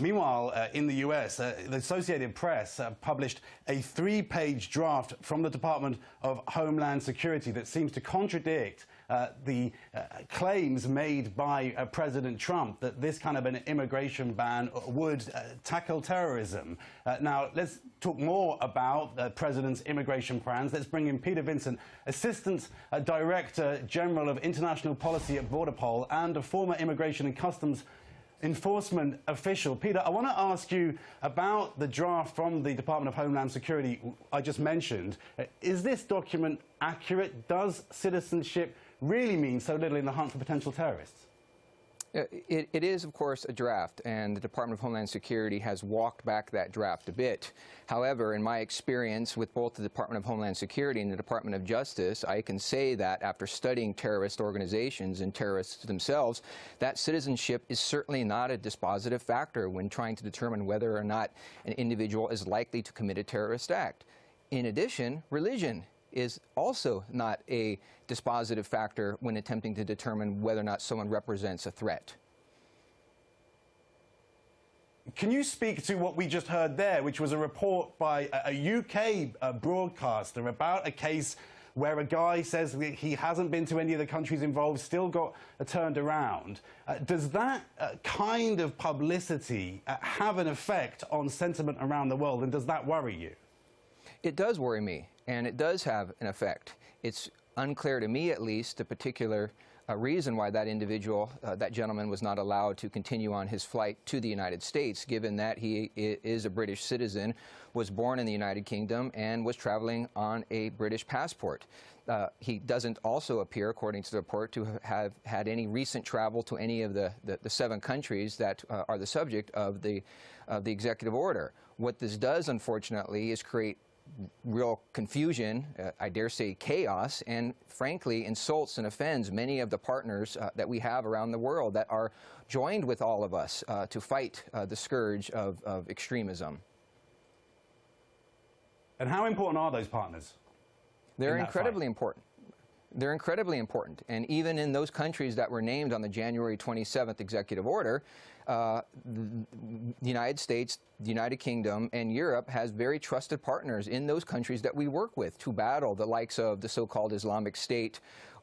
Meanwhile, in the US, the Associated Press published a 3-page draft from the Department of Homeland Security that seems to contradict the claims made by President Trump that this kind of an immigration ban would tackle terrorism. Now, let's talk more about the President's immigration plans. Let's bring in Peter Vincent, Assistant Director General of International Policy at Border Patrol and a former Immigration and Customs Enforcement official. Peter, I want to ask you about the draft from the Department of Homeland Security I just mentioned. Is this document accurate? Does citizenship really mean so little in the hunt for potential terrorists? It is, of course, a draft, and the Department of Homeland Security has walked back that draft a bit. However, in my experience with both the Department of Homeland Security and the Department of Justice, I can say that after studying terrorist organizations and terrorists themselves, that citizenship is certainly not a dispositive factor when trying to determine whether or not an individual is likely to commit a terrorist act. In addition, religion is also not a dispositive factor when attempting to determine whether or not someone represents a threat. Can you speak to what we just heard there, which was a report by a UK broadcaster about a case where a guy says that he hasn't been to any of the countries involved, still got turned around? Does that kind of publicity have an effect on sentiment around the world, and does that worry you? It does worry me, and it does have an effect. It's unclear to me, at least, the particular reason why that individual, that gentleman, was not allowed to continue on his flight to the United States, given that he is a British citizen, was born in the United Kingdom, and was traveling on a British passport. He doesn't also appear, according to the report, to have had any recent travel to any of the 7 countries that are the subject of the executive order. What this does, unfortunately, is create real confusion, I dare say chaos, and frankly insults and offends many of the partners that we have around the world that are joined with all of us to fight the scourge of extremism. And how important are those partners? They're incredibly important. They're incredibly important. And even in those countries that were named on the January 27th executive order, the United States, the United Kingdom, and Europe has very trusted partners in those countries that we work with to battle the likes of the so-called Islamic State,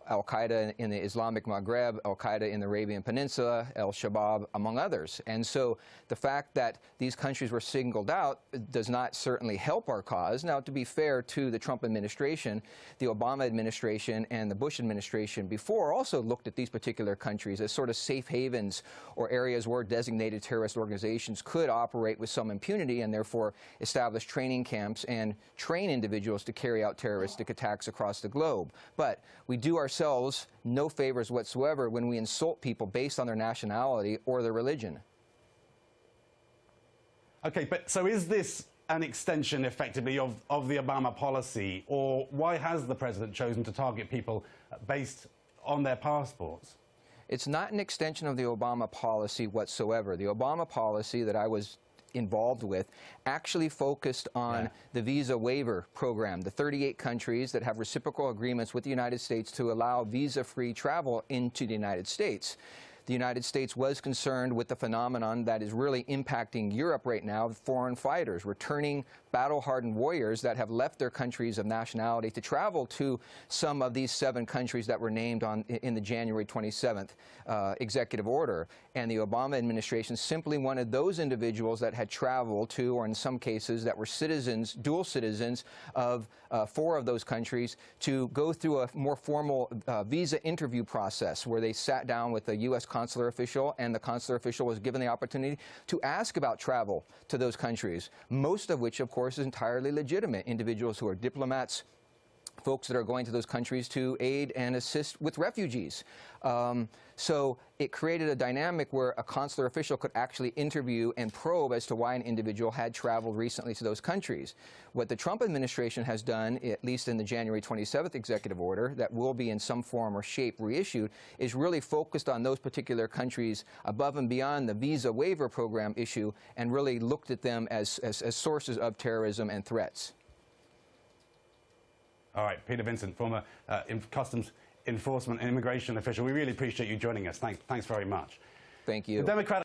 Al-Qaeda in the Islamic Maghreb, Al-Qaeda in the Arabian Peninsula, Al-Shabaab, among others. And so the fact that these countries were singled out does not certainly help our cause. Now, to be fair to the Trump administration, the Obama administration and the Bush administration before also looked at these particular countries as sort of safe havens or areas where designated terrorist organizations could operate with some impunity and therefore establish training camps and train individuals to carry out terroristic attacks across the globe. But we do ourselves no favors whatsoever when we insult people based on their nationality or their religion. Okay, but so is this an extension, effectively, of the Obama policy, or why has the president chosen to target people based on their passports? It's not an extension of the Obama policy whatsoever. The Obama policy that I was involved with actually focused on the visa waiver program, the 38 countries that have reciprocal agreements with the United States to allow visa-free travel into the United States. The United States was concerned with the phenomenon that is really impacting Europe right now, foreign fighters, returning battle-hardened warriors that have left their countries of nationality to travel to some of these 7 countries that were named in the January 27th executive order. And the Obama administration simply wanted those individuals that had traveled to, or in some cases that were citizens, dual citizens of 4 of those countries, to go through a more formal visa interview process where they sat down with a U.S. consular official, and the consular official was given the opportunity to ask about travel to those countries, most of which, of course, is entirely legitimate. Individuals who are diplomats, folks that are going to those countries to aid and assist with refugees. So it created a dynamic where a consular official could actually interview and probe as to why an individual had traveled recently to those countries. What the Trump administration has done, at least in the January 27th executive order, that will be in some form or shape reissued, is really focused on those particular countries above and beyond the visa waiver program issue, and really looked at them as sources of terrorism and threats. All right, Peter Vincent, former Customs Enforcement and Immigration official. We really appreciate you joining us. Thanks very much. Thank you. The Democratic